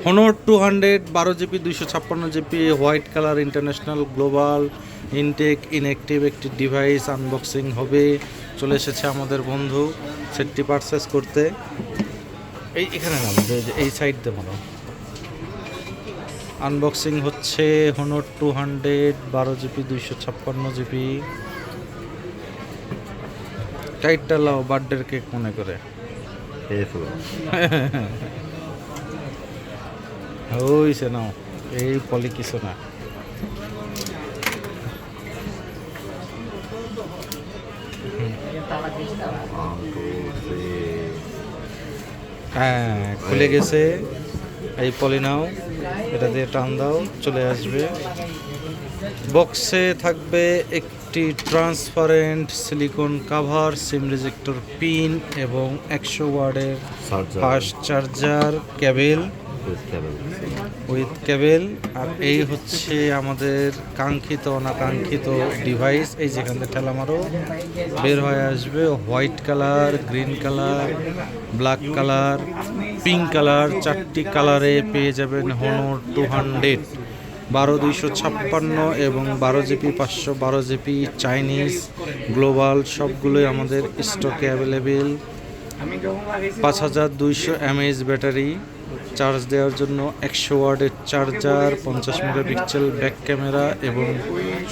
Honor 200 12 GB 256 GB white colour international global intact inactive একটি device unboxing হবে। চলে এসেছে আমাদের বন্ধু সেটটি পারচেস করতে। এখানে না, এই সাইড দিয়ে মনে আনবক্সিং হচ্ছে। Honor 200 12 GB 256 GB। টাইটটা লাও, বার্থডের কেক মনে করে হইছে নাও, এই পলি কিছু না। হ্যাঁ, খুলে গেছে। এই পলি নাও, এটা দিয়ে টান দাও, চলে আসবে। বক্সে থাকবে একটি ট্রান্সপারেন্ট সিলিকন কাভার, সিম রিজেক্টর পিন এবং 100 ওয়াটের ফাস্ট চার্জার কেবল উইথ কেবল। আর এই হচ্ছে আমাদের কাঙ্ক্ষিত অনাকাঙ্ক্ষিত ডিভাইস। এই যেখান থেকে ঠেলা মারো বের হয়ে আসবে। White colour, green colour, black colour, pink colour, 4টি কালারে পেয়ে যাবেন Honor 200 12 256 এবং 12 GB 512 GB চাইনিজ গ্লোবাল সবগুলোই আমাদের স্টকে অ্যাভেলেবেল। 5200 mAh ব্যাটারি, চার্জ দেওয়ার জন্য 100 ওয়াটের চার্জার, 50 মেগাপিক্সেল ব্যাক ক্যামেরা এবং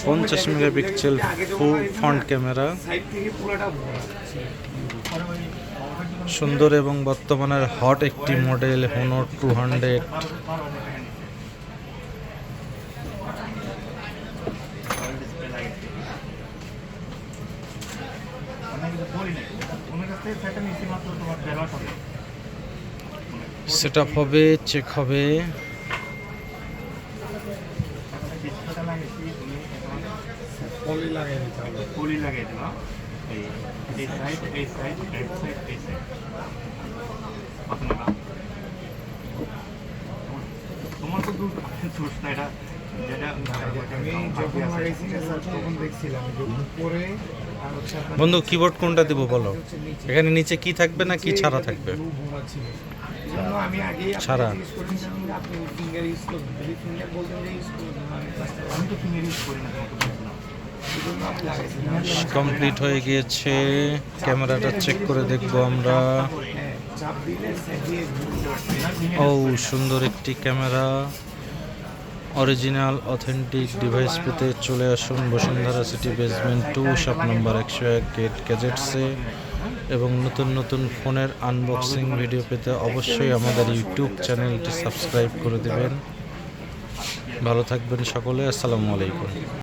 50 মেগাপিক্সেল ফ্রন্ট ক্যামেরা। সুন্দর এবং বর্তমানের হট একটি মডেল Honor 200। সেট আপ হবে, চেক হবে। বন্ধু কিবোর্ড কোনটা দিব বলো? এখানে নিচে কি থাকবে না কি ছাড়া থাকবে? ছাড়া। কমপ্লিট হয়ে গিয়েছে। ক্যামেরাটা চেক করে দেখবো আমরা। ও, সুন্দর একটি ক্যামেরা। অরিজিনাল অথেন্টিক ডিভাইস পেতে চলে আসুন Bashundhara city basement 2 shop number 101 gate গ্যাজেটসে। এবং নতুন নতুন ফোনের আনবক্সিং ভিডিও পেতে অবশ্যই আমাদের ইউটিউব চ্যানেলটি সাবস্ক্রাইব করে দেবেন। ভালো থাকবেন সকলে। আসসালামু আলাইকুম।